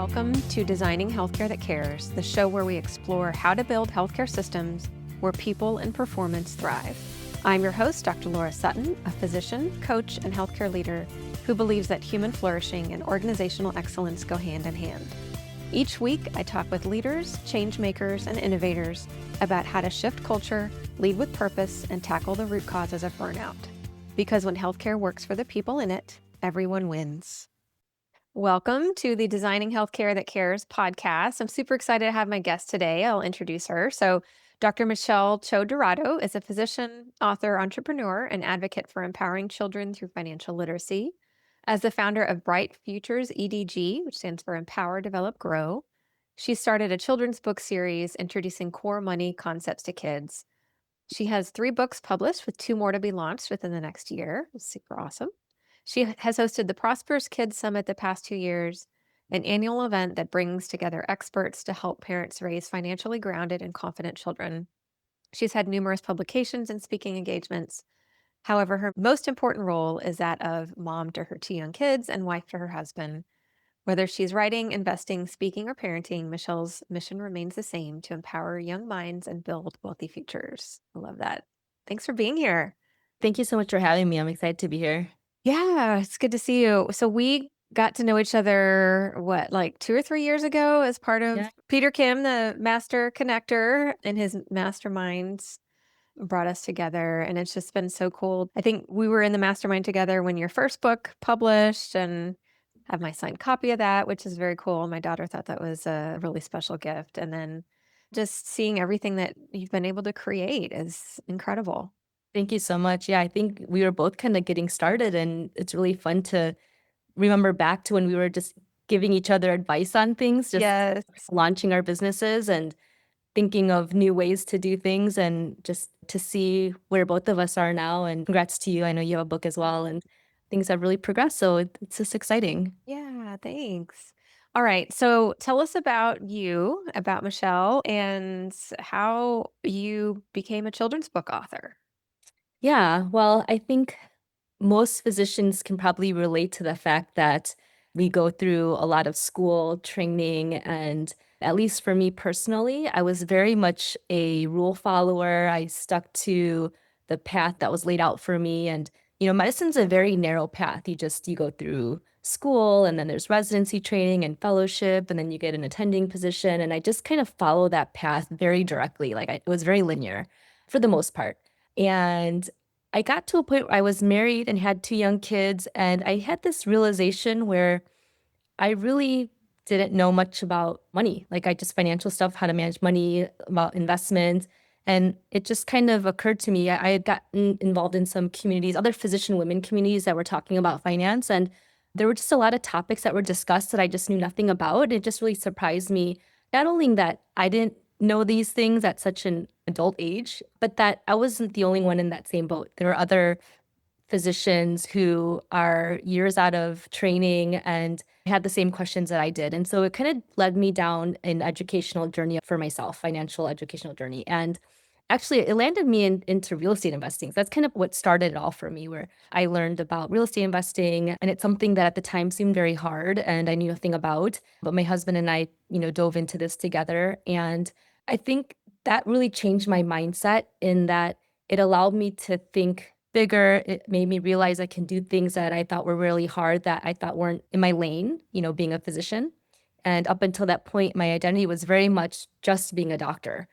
Welcome to Designing Healthcare That Cares, the show where we explore how to build healthcare systems where people and performance thrive. I'm your host, Dr. Laura Suttin, a physician, coach, and healthcare leader who believes that human flourishing and organizational excellence go hand in hand. Each week, I talk with leaders, change makers, and innovators about how to shift culture, lead with purpose, and tackle the root causes of burnout. Because when healthcare works for the people in it, everyone wins. Welcome to the Designing Healthcare That Cares podcast. I'm super excited to have my guest today. I'll introduce her. So, Dr. Michele Cho Dorado is a physician, author, entrepreneur, and advocate for empowering children through financial literacy. As the founder of Bright Futures EDG, which stands for Empower, Develop, Grow, she started a children's book series introducing core money concepts to kids. She has 3 books published with 2 more to be launched within the next year. It's super awesome. She has hosted the Prosperous Kids Summit the past 2 years, an annual event that brings together experts to help parents raise financially grounded and confident children. She's had numerous publications and speaking engagements. However, her most important role is that of mom to her 2 young kids and wife to her husband. Whether she's writing, investing, speaking, or parenting, Michelle's mission remains the same: to empower young minds and build wealthy futures. I love that. Thanks for being here. Thank you so much for having me. I'm excited to be here. Yeah, it's good to see you. So we got to know each other, what, like 2 or 3 years ago as part Yeah. of Peter Kim, the master connector, and his masterminds brought us together, and it's just been so cool. I think we were in the mastermind together when your first book published, and have my signed copy of that, which is very cool. My daughter thought that was a really special gift, and then just seeing everything that you've been able to create is incredible. Thank you so much. Yeah, I think we were both kind of getting started, and it's really fun to remember back to when we were just giving each other advice on things, just Yes. launching our businesses and thinking of new ways to do things, and just to see where both of us are now. And congrats to you. I know you have a book as well, and things have really progressed. So it's just exciting. Yeah, thanks. All right. So tell us about you, about Michelle, and how you became a children's book author. Yeah, well, I think most physicians can probably relate to the fact that we go through a lot of school training. And at least for me personally, I was very much a rule follower. I stuck to the path that was laid out for me. And, medicine's a very narrow path. You go through school, and then there's residency training and fellowship, and then you get an attending position. And I just kind of follow that path very directly. It was very linear for the most part. And I got to a point where I was married and had 2 young kids, and I had this realization where I really didn't know much about money. I just financial stuff, how to manage money, about investments. And it just kind of occurred to me, I had gotten involved in some communities, other physician women communities that were talking about finance. And there were just a lot of topics that were discussed that I just knew nothing about. It just really surprised me, not only that I didn't know these things at such an adult age, but that I wasn't the only one in that same boat. There were other physicians who are years out of training and had the same questions that I did. And so it kind of led me down an educational journey for myself, financial educational journey. And actually, it landed me into real estate investing. So that's kind of what started it all for me, where I learned about real estate investing. And it's something that at the time seemed very hard and I knew nothing about. But my husband and I, dove into this together. And I think that really changed my mindset in that it allowed me to think bigger. It made me realize I can do things that I thought were really hard, that I thought weren't in my lane, being a physician. And up until that point, my identity was very much just being a doctor.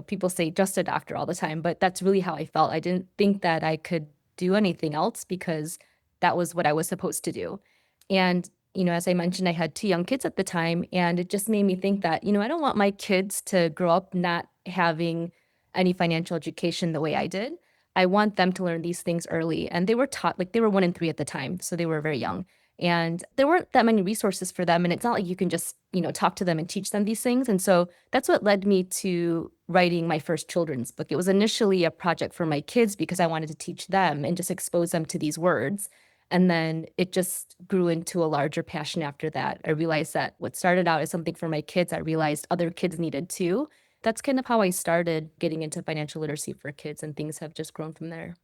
People say just a doctor all the time, but that's really how I felt. I didn't think that I could do anything else because that was what I was supposed to do. And, as I mentioned, I had 2 young kids at the time, and it just made me think that, I don't want my kids to grow up not having any financial education the way I did. I want them to learn these things early. And they were taught, they were 1 and 3 at the time, so they were very young. And there weren't that many resources for them. And it's not like you can just, talk to them and teach them these things. And so that's what led me to writing my first children's book. It was initially a project for my kids because I wanted to teach them and just expose them to these words. And then it just grew into a larger passion after that. I realized that what started out as something for my kids, I realized other kids needed too. That's kind of how I started getting into financial literacy for kids, and things have just grown from there.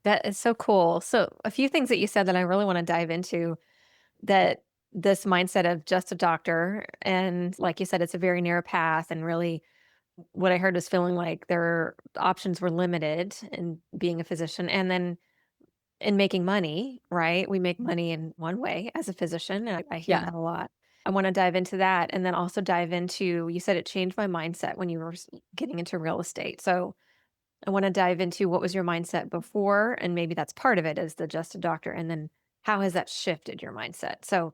That is so cool. So, a few things that you said that I really want to dive into that this mindset of just a doctor. And like you said, it's a very narrow path. And really, what I heard was feeling like their options were limited in being a physician. And then in making money, right? We make money in one way as a physician. And I hear Yeah. that a lot. I want to dive into that and then also dive into, you said it changed my mindset when you were getting into real estate. So I want to dive into what was your mindset before, and maybe that's part of it is the just a doctor, and then how has that shifted your mindset? So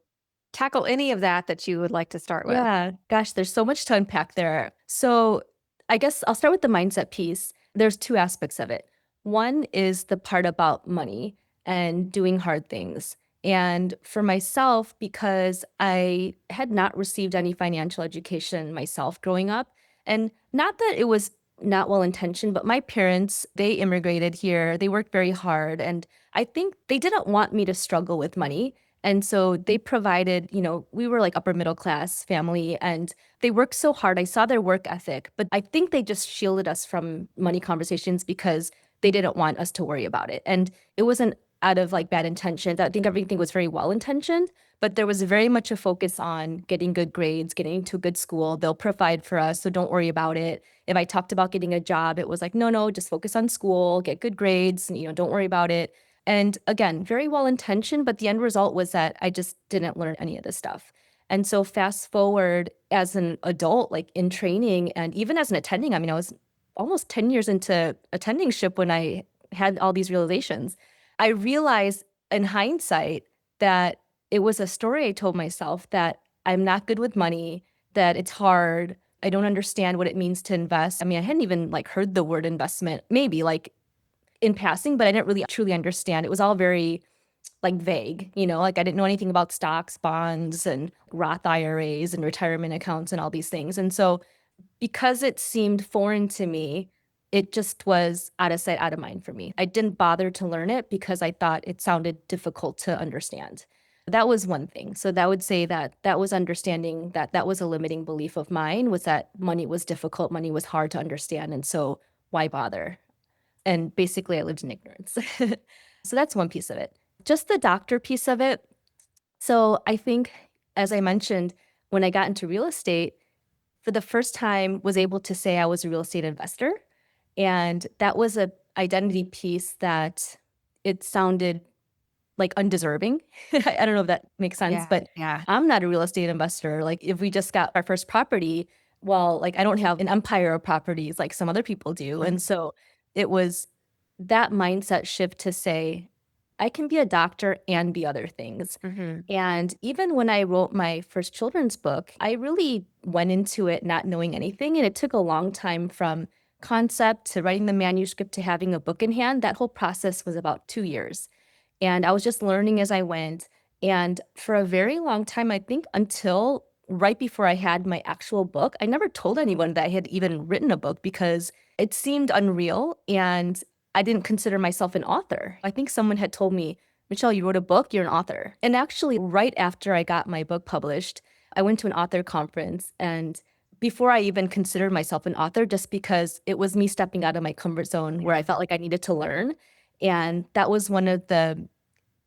tackle any of that that you would like to start with. Yeah, gosh, there's so much to unpack there. So, I guess I'll start with the mindset piece. There's two aspects of it. One is the part about money and doing hard things. And for myself, because I had not received any financial education myself growing up, and not that it was not well intentioned, but my parents, they immigrated here, they worked very hard. And I think they didn't want me to struggle with money. And so they provided, we were like upper middle class family and they worked so hard. I saw their work ethic, but I think they just shielded us from money conversations because they didn't want us to worry about it. And it wasn't out of like bad intentions. I think everything was very well intentioned, but there was very much a focus on getting good grades, getting into a good school. They'll provide for us, so don't worry about it. If I talked about getting a job, it was like, no, no, just focus on school, get good grades, don't worry about it. And again, very well intentioned, but the end result was that I just didn't learn any of this stuff. And so fast forward as an adult, like in training and even as an attending, I mean, I was almost 10 years into attending ship when I had all these realizations. I realized in hindsight that it was a story I told myself that I'm not good with money, that it's hard. I don't understand what it means to invest. I mean, I hadn't even like heard the word investment, maybe like in passing, but I didn't really truly understand. It was all very like vague, like I didn't know anything about stocks, bonds, and Roth IRAs and retirement accounts and all these things. And so because it seemed foreign to me, it just was out of sight, out of mind for me. I didn't bother to learn it because I thought it sounded difficult to understand. That was one thing. So that would say that that was understanding that that was a limiting belief of mine, was that money was difficult, money was hard to understand. And so why bother? And basically, I lived in ignorance. So that's one piece of it. Just the doctor piece of it. So I think, as I mentioned, when I got into real estate, for the first time, was able to say I was a real estate investor. And that was a identity piece that it sounded like undeserving. I don't know if that makes sense, Yeah, but yeah. I'm not a real estate investor. Like if we just got our first property, well, like I don't have an empire of properties like some other people do. Mhm, And so it was that mindset shift to say, I can be a doctor and be other things. mhm. And even when I wrote my first children's book, I really went into it not knowing anything. And it took a long time from concept to writing the manuscript to having a book in hand. That whole process was about 2 years. And I was just learning as I went. And for a very long time, I think until right before I had my actual book, I never told anyone that I had even written a book because it seemed unreal and I didn't consider myself an author. I think someone had told me, Michelle, you wrote a book, you're an author. And actually, right after I got my book published, I went to an author conference. And before I even considered myself an author, just because it was me stepping out of my comfort zone where I Yeah. felt like I needed to learn. And that was one of the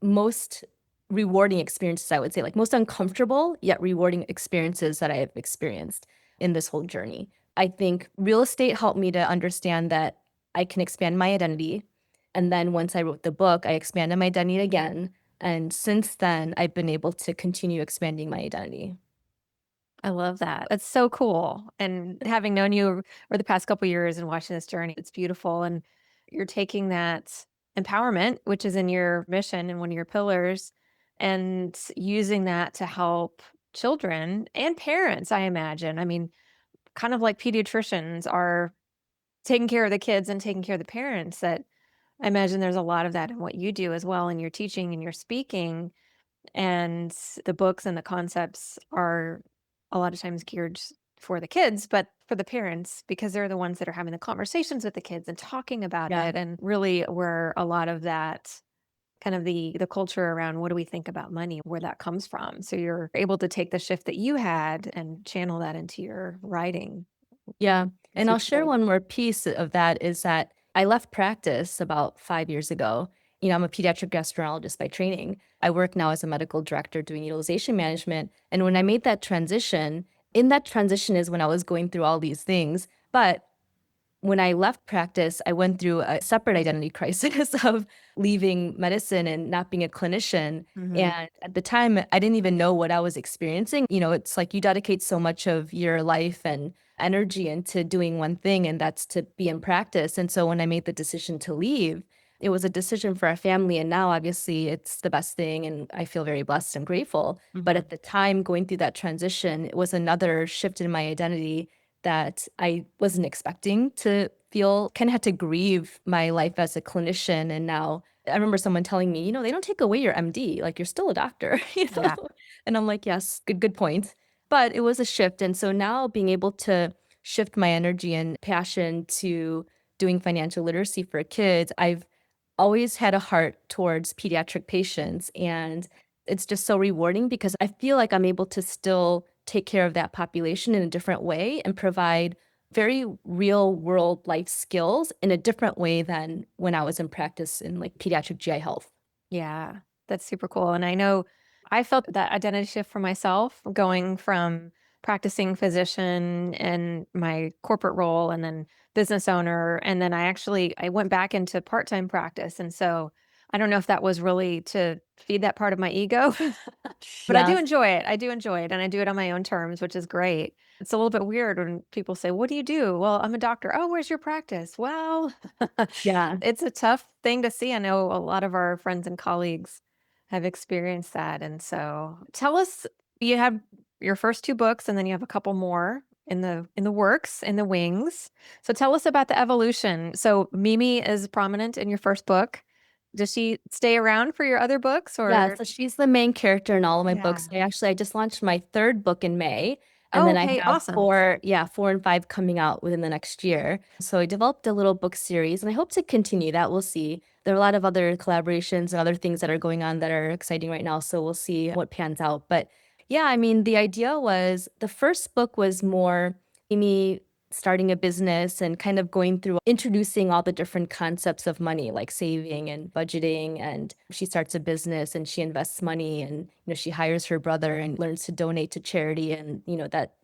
most rewarding experiences, I would say, like most uncomfortable yet rewarding experiences that I have experienced in this whole journey. I think real estate helped me to understand that I can expand my identity. And then once I wrote the book, I expanded my identity again. And since then, I've been able to continue expanding my identity. I love that. It's so cool. And having known you over the past couple years and watching this journey, it's beautiful. And you're taking that empowerment, which is in your mission and one of your pillars, and using that to help children and parents, I imagine. I mean, kind of like pediatricians are taking care of the kids and taking care of the parents, that I imagine there's a lot of that in what you do as well in your teaching and your speaking, and the books and the concepts are a lot of times geared for the kids, but for the parents, because they're the ones that are having the conversations with the kids and talking about Yeah. it, and really where a lot of that kind of the culture around what do we think about money, where that comes from. So you're able to take the shift that you had and channel that into your writing. Yeah. It's And I'll share beautiful. one more piece of that is that I left practice about 5 years ago. I'm a pediatric gastroenterologist by training. I work now as a medical director doing utilization management. And when I made that transition, in that transition is when I was going through all these things. But when I left practice, I went through a separate identity crisis of leaving medicine and not being a clinician. Hmm. And at the time, I didn't even know what I was experiencing. It's like you dedicate so much of your life and energy into doing one thing, and that's to be in practice. And so when I made the decision to leave, it was a decision for our family. And now, obviously, it's the best thing. And I feel very blessed and grateful. But Hmm. at the time, going through that transition, it was another shift in my identity that I wasn't expecting to feel, kind of had to grieve my life as a clinician. And now I remember someone telling me, they don't take away your MD, like you're still a doctor, you know? Yeah. And I'm like, yes, good point. But it was a shift. And so now being able to shift my energy and passion to doing financial literacy for kids, I've always had a heart towards pediatric patients. And it's just so rewarding because I feel like I'm able to still take care of that population in a different way and provide very real world life skills in a different way than when I was in practice in like pediatric GI health. Yeah, that's super cool. And I know I felt that identity shift for myself going from practicing physician and my corporate role and then business owner. And then I went back into part-time practice. And so I don't know if that was really to feed that part of my ego, but I do Yeah. enjoy it. I do enjoy it. And I do it on my own terms, which is great. It's a little bit weird when people say, "What do you do?" Well, I'm a doctor. Oh, where's your practice? Well, Yeah. it's a tough thing to see. I know a lot of our friends and colleagues have experienced that. And so tell us, you have your first two books and then you have a couple more in the works, in the wings. So tell us about the evolution. So Mimi is prominent in your first book. Does she stay around for your other books Yeah, or so she's the main character in all of my yeah. books. I just launched my third book in May, and Oh, then I okay, have awesome. four and five coming out within the next year. So I developed a little book series, and I hope to continue that. We'll see. There are a lot of other collaborations and other things that are going on that are exciting right now, so we'll see what pans out. But yeah, I mean, the idea was the first book was more me starting a business and kind of going through introducing all the different concepts of money, like saving and budgeting. And she starts a business and she invests money and, she hires her brother and learns to donate to charity. And, that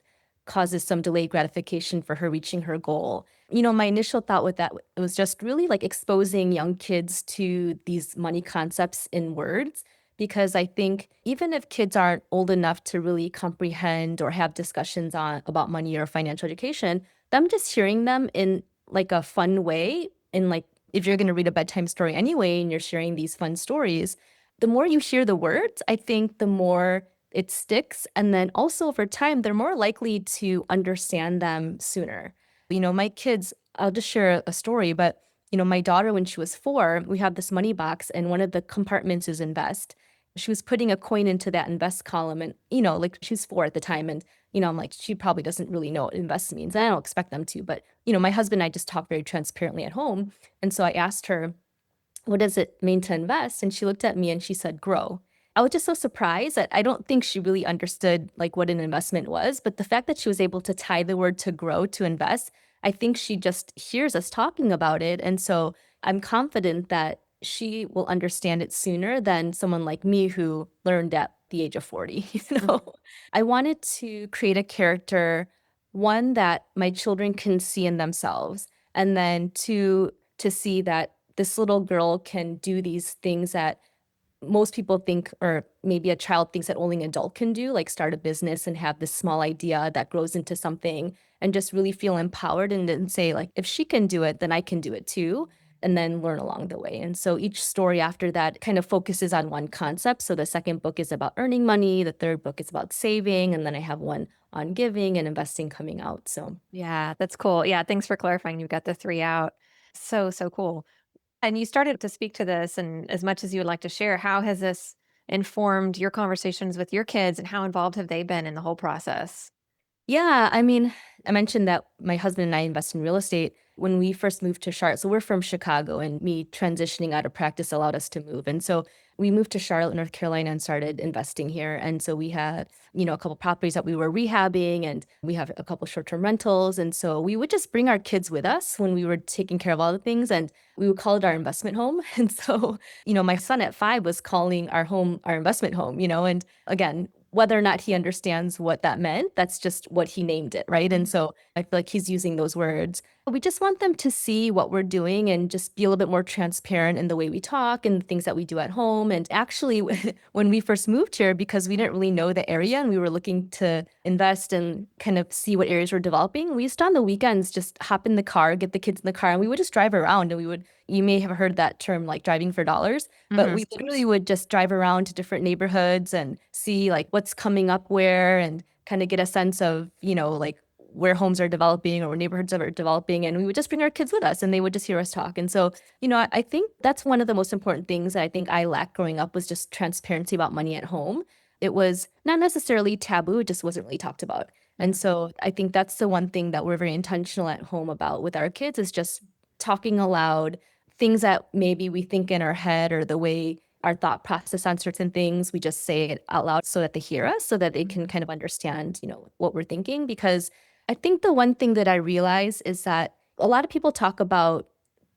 causes some delayed gratification for her reaching her goal. My initial thought with that was just really like exposing young kids to these money concepts in words. Because I think even if kids aren't old enough to really comprehend or have discussions on about money or financial education, them just hearing them in like a fun way, in like if you're going to read a bedtime story anyway and you're sharing these fun stories, the more you hear the words, I think the more it sticks. And then also over time, they're more likely to understand them sooner. My kids, I'll just share a story, but my daughter, when she was 4, we have this money box and one of the compartments is invest. She was putting a coin into that invest column and, like she was 4 at the time. And I'm like, she probably doesn't really know what invest means. And I don't expect them to, but my husband and I just talk very transparently at home. And so I asked her, what does it mean to invest? And she looked at me and she said, grow. I was just so surprised that I don't think she really understood like what an investment was, but the fact that she was able to tie the word to grow to invest, I think she just hears us talking about it. And so I'm confident that she will understand it sooner than someone like me who learned at the age of 40, Mhm. I wanted to create a character, one that my children can see in themselves, and then two, to see that this little girl can do these things that most people think, or maybe a child thinks that only an adult can do, like start a business and have this small idea that grows into something and just really feel empowered and then say, like, if she can do it, then I can do it too. And then learn along the way. And so each story after that kind of focuses on one concept. So the second book is about earning money, the third book is about saving, and then I have one on giving and investing coming out. So Yeah, that's cool. Yeah, thanks for clarifying. You've got the 3 out. So, so cool. And you started to speak to this, and as much as you would like to share, how has this informed your conversations with your kids, and how involved have they been in the whole process? yeah, I mean, I mentioned that my husband and I invest in real estate when we first moved to Charlotte. So we're from Chicago, and me transitioning out of practice allowed us to move. And so we moved to Charlotte, North Carolina and started investing here. And so we had, a couple properties that we were rehabbing, and we have a couple short-term rentals. And so we would just bring our kids with us when we were taking care of all the things, and we would call it our investment home. And so, my son at 5 was calling our home our investment home, and again, whether or not he understands what that meant, that's just what he named it, right? And so I feel like he's using those words. We just want them to see what we're doing and just be a little bit more transparent in the way we talk and the things that we do at home. And actually, when we first moved here, because we didn't really know the area and we were looking to invest and kind of see what areas were developing, we used to on the weekends just hop in the car, get the kids in the car, and we would just drive around, and you may have heard that term, like driving for dollars, but we literally would just drive around to different neighborhoods and see like what's coming up where, and kind of get a sense of, like where homes are developing or where neighborhoods are developing. And we would just bring our kids with us, and they would just hear us talk. And so, I think that's one of the most important things that I think I lacked growing up, was just transparency about money at home. It was not necessarily taboo, it just wasn't really talked about. And so I think that's the one thing that we're very intentional at home about with our kids, is just talking aloud things that maybe we think in our head, or the way our thought process on certain things, we just say it out loud so that they hear us, so that they can kind of understand, what we're thinking. Because I think the one thing that I realize is that a lot of people talk about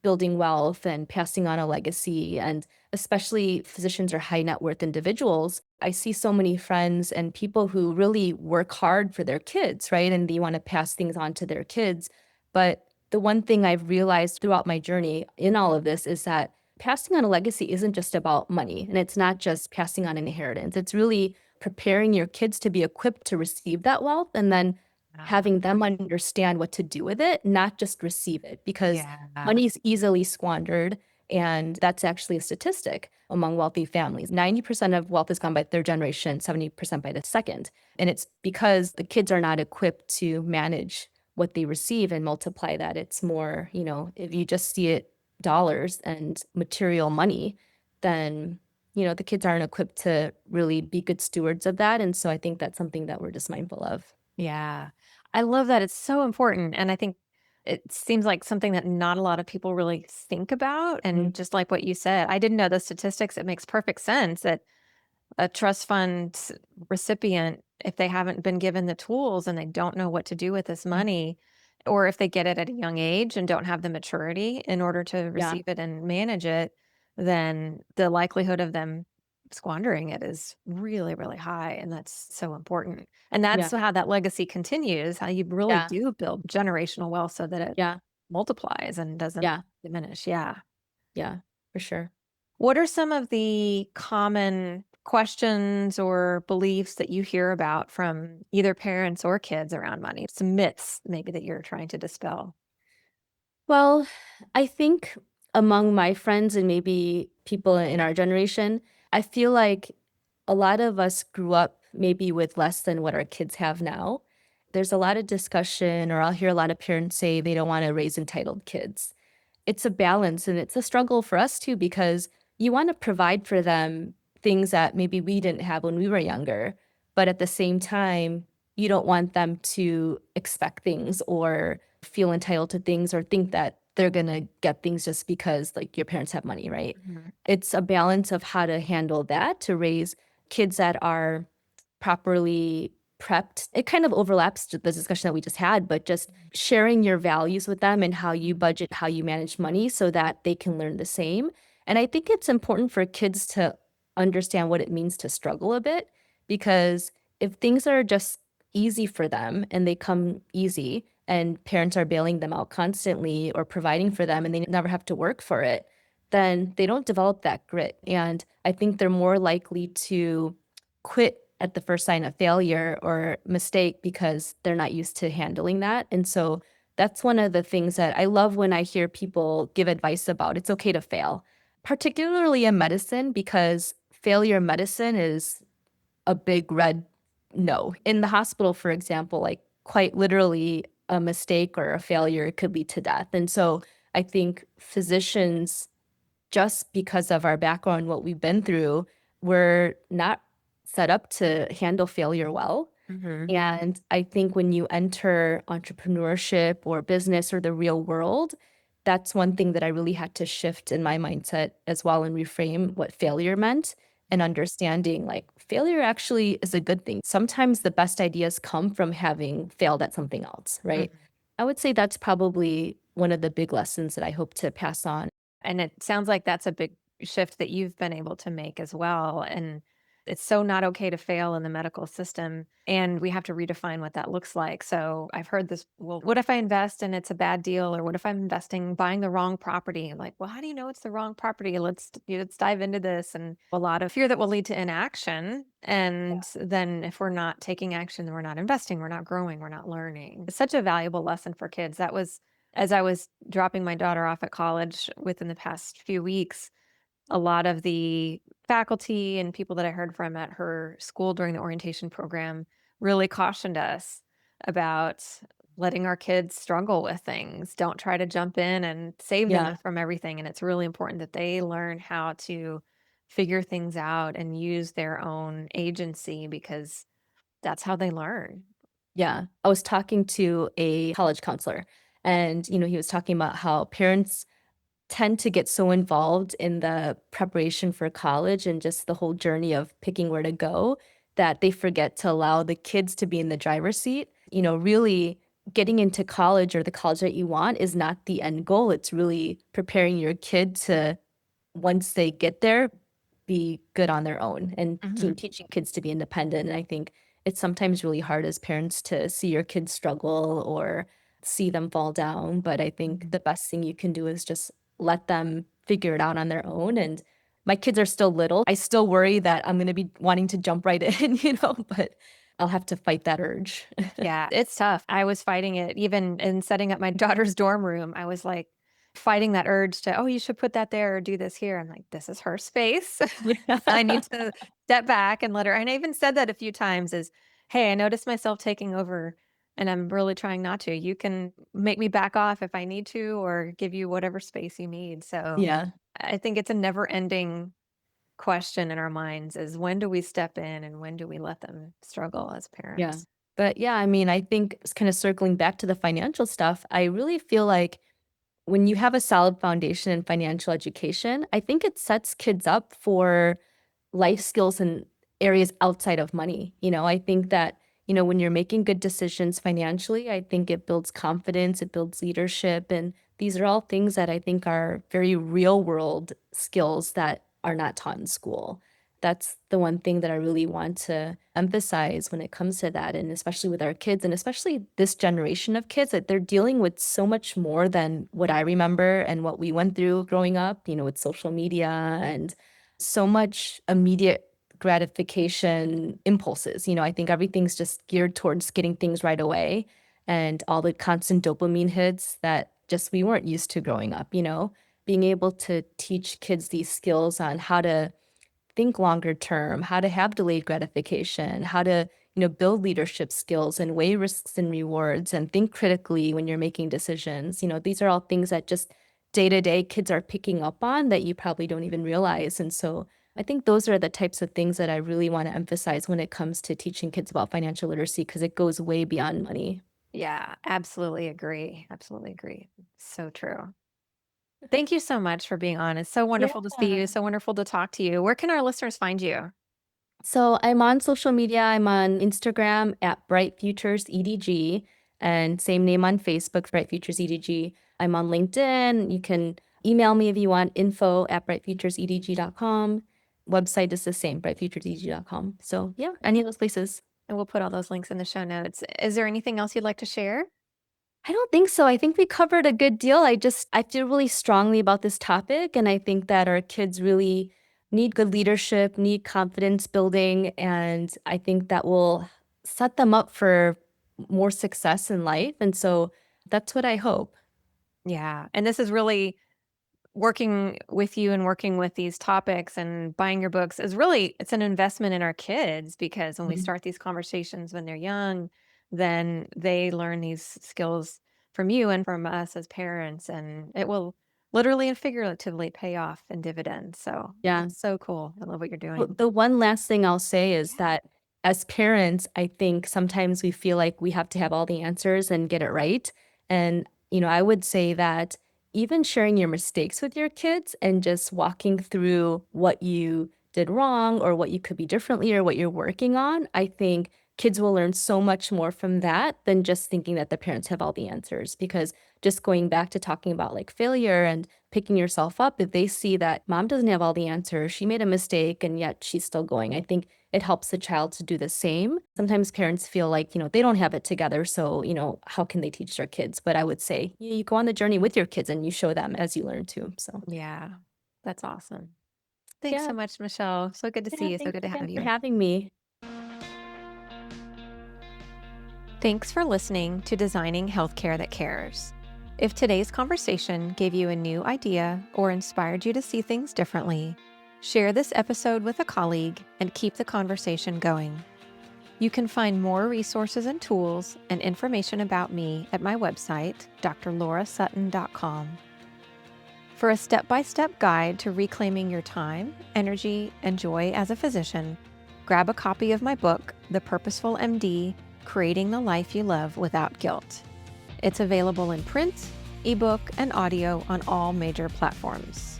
building wealth and passing on a legacy, and especially physicians or high net worth individuals. I see so many friends and people who really work hard for their kids, right? And they want to pass things on to their kids. But the one thing I've realized throughout my journey in all of this is that passing on a legacy isn't just about money, and it's not just passing on an inheritance. It's really preparing your kids to be equipped to receive that wealth, and then having them understand what to do with it, not just receive it, because money is easily squandered. And that's actually a statistic among wealthy families. 90% of wealth is gone by third generation, 70% by the second. And it's because the kids are not equipped to manage what they receive and multiply that. It's more, if you just see it dollars and material money, then, the kids aren't equipped to really be good stewards of that. And so I think that's something that we're just mindful of. Yeah. I love that. It's so important. And I think it seems like something that not a lot of people really think about. Mhm. And just like what you said, I didn't know the statistics. It makes perfect sense that a trust fund recipient, if they haven't been given the tools and they don't know what to do with this money, or if they get it at a young age and don't have the maturity in order to Yeah, receive it and manage it, then the likelihood of them squandering it is really, really high. And that's so important. And that's yeah, how that legacy continues, how you really yeah, do build generational wealth so that it yeah, multiplies and doesn't yeah, diminish. Yeah. yeah, for sure. What are some of the common questions or beliefs that you hear about from either parents or kids around money? Some myths maybe that you're trying to dispel. Well, I think among my friends and maybe people in our generation, I feel like a lot of us grew up maybe with less than what our kids have now. There's a lot of discussion, or I'll hear a lot of parents say they don't want to raise entitled kids. It's a balance, and it's a struggle for us too, because you want to provide for them things that maybe we didn't have when we were younger, but at the same time, you don't want them to expect things or feel entitled to things or think that they're going to get things just because like your parents have money, right? Mhm. It's a balance of how to handle that to raise kids that are properly prepped. It kind of overlaps to the discussion that we just had, but just sharing your values with them and how you budget, how you manage money so that they can learn the same. And I think it's important for kids to understand what it means to struggle a bit, because if things are just easy for them and they come easy, and parents are bailing them out constantly or providing for them and they never have to work for it, then they don't develop that grit. And I think they're more likely to quit at the first sign of failure or mistake because they're not used to handling that. And so that's one of the things that I love when I hear people give advice about it's okay to fail, particularly in medicine, because failure in medicine is a big red no. In the hospital, for example, like quite literally a mistake or a failure could lead to death. And so I think physicians, just because of our background, what we've been through, we're not set up to handle failure well. Mhm. And I think when you enter entrepreneurship or business or the real world, that's one thing that I really had to shift in my mindset as well and reframe what failure meant and understanding like failure actually is a good thing. Sometimes the best ideas come from having failed at something else, right? Mhm. I would say that's probably one of the big lessons that I hope to pass on. And it sounds like that's a big shift that you've been able to make as well. And it's so not okay to fail in the medical system. And we have to redefine what that looks like. So I've heard this, well, what if I invest and it's a bad deal? Or what if I'm investing, buying the wrong property? Like, well, how do you know it's the wrong property? Let's dive into this. And a lot of fear that will lead to inaction. And then if we're not taking action, then we're not investing, we're not growing, we're not learning. It's such a valuable lesson for kids. That was as I was dropping my daughter off at college within the past few weeks, a lot of the faculty and people that I heard from at her school during the orientation program really cautioned us about letting our kids struggle with things. Don't try to jump in and save Yeah. them from everything. And it's really important that they learn how to figure things out and use their own agency because that's how they learn. Yeah. I was talking to a college counselor and, he was talking about how parents tend to get so involved in the preparation for college and just the whole journey of picking where to go that they forget to allow the kids to be in the driver's seat. Really getting into college or the college that you want is not the end goal. It's really preparing your kid to, once they get there, be good on their own and teaching kids to be independent. And I think it's sometimes really hard as parents to see your kids struggle or see them fall down. But I think Mhm. the best thing you can do is just let them figure it out on their own. And my kids are still little. I still worry that I'm going to be wanting to jump right in, but I'll have to fight that urge. Yeah, it's tough. I was fighting it even in setting up my daughter's dorm room. I was like fighting that urge to, oh, you should put that there or do this here. I'm like, this is her space. Yeah. I need to step back and let her. And I even said that a few times is, hey, I noticed myself taking over and I'm really trying not to. You can make me back off if I need to or give you whatever space you need. So Yeah. I think it's a never ending question in our minds is when do we step in and when do we let them struggle as Yeah. parents? But yeah, I mean, I think it's kind of circling back to the financial stuff. I really feel like when you have a solid foundation in financial education, I think it sets kids up for life skills in areas outside of money. I think that, when you're making good decisions financially, I think it builds confidence, it builds leadership. And these are all things that I think are very real world skills that are not taught in school. That's the one thing that I really want to emphasize when it comes to that. And especially with our kids, and especially this generation of kids, that they're dealing with so much more than what I remember and what we went through growing up, with social media and so much immediate gratification impulses. I think everything's just geared towards getting things right away and all the constant dopamine hits that just we weren't used to growing up. Being able to teach kids these skills on how to think longer term, how to have delayed gratification, how to, build leadership skills and weigh risks and rewards and think critically when you're making decisions. These are all things that just day to day kids are picking up on that you probably don't even realize. And so I think those are the types of things that I really want to emphasize when it comes to teaching kids about financial literacy because it goes way beyond money. Yeah, absolutely agree. Absolutely agree. So true. Thank you so much for being on. It's so Yeah. wonderful to see you. So wonderful to talk to you. Where can our listeners find you? So I'm on social media. I'm on Instagram at Bright Futures EDG and same name on Facebook, Bright Futures EDG. I'm on LinkedIn. You can email me if you want info at brightfuturesedg.com. Website is the same, brightfuturesedg.com. So yeah, any of those places. And we'll put all those links in the show notes. Is there anything else you'd like to share? I don't think so. I think we covered a good deal. I feel really strongly about this topic. And I think that our kids really need good leadership, need confidence building. And I think that will set them up for more success in life. And so that's what I hope. Yeah. And this is really working with you and working with these topics and buying your books is really it's an investment in our kids because when we Mhm. start these conversations when they're young, then they learn these skills from you and from us as parents and it will literally and figuratively pay off in dividends. So Yeah. it's so cool. I love what you're Well, doing. the one last thing I'll say is Yeah. that as parents, I think sometimes we feel like we have to have all the answers and get it right. And, I would say that even sharing your mistakes with your kids and just walking through what you did wrong or what you could be differently or what you're working on, I think kids will learn so much more from that than just thinking that the parents have all the answers. Because just going back to talking about like failure and picking yourself up, if they see that mom doesn't have all the answers, she made a mistake and yet she's still going, I think it helps the child to do the same. Sometimes parents feel like, they don't have it together. So, how can they teach their kids? But I would say you go on the journey with your kids and you show them as you learn too. So, Yeah, that's awesome. Thanks yeah. so much, Michelle. So good to see Yeah. you. So Thanks good to again have for you. having me. Thanks for listening to Designing Healthcare That Cares. If today's conversation gave you a new idea or inspired you to see things differently, share this episode with a colleague and keep the conversation going. You can find more resources and tools and information about me at my website, drlaurasutton.com. For a step-by-step guide to reclaiming your time, energy, and joy as a physician, grab a copy of my book, The Purposeful MD: Creating the Life You Love Without Guilt. It's available in print, ebook, and audio on all major platforms.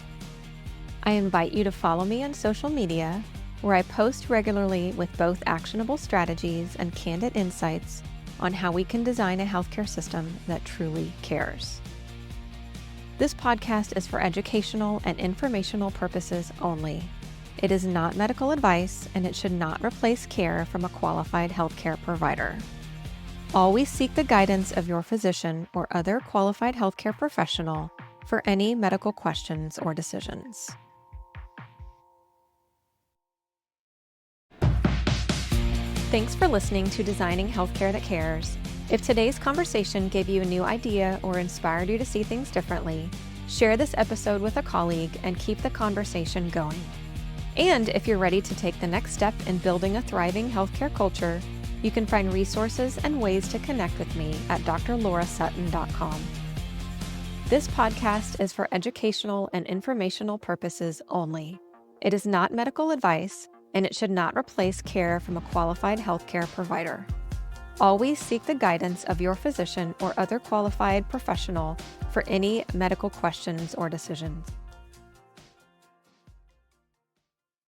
I invite you to follow me on social media, where I post regularly with both actionable strategies and candid insights on how we can design a healthcare system that truly cares. This podcast is for educational and informational purposes only. It is not medical advice, and it should not replace care from a qualified healthcare provider. Always seek the guidance of your physician or other qualified healthcare professional for any medical questions or decisions. Thanks for listening to Designing Healthcare That Cares. If today's conversation gave you a new idea or inspired you to see things differently, share this episode with a colleague and keep the conversation going. And if you're ready to take the next step in building a thriving healthcare culture, you can find resources and ways to connect with me at drlaurasutton.com. This podcast is for educational and informational purposes only. It is not medical advice, and it should not replace care from a qualified healthcare provider. Always seek the guidance of your physician or other qualified professional for any medical questions or decisions.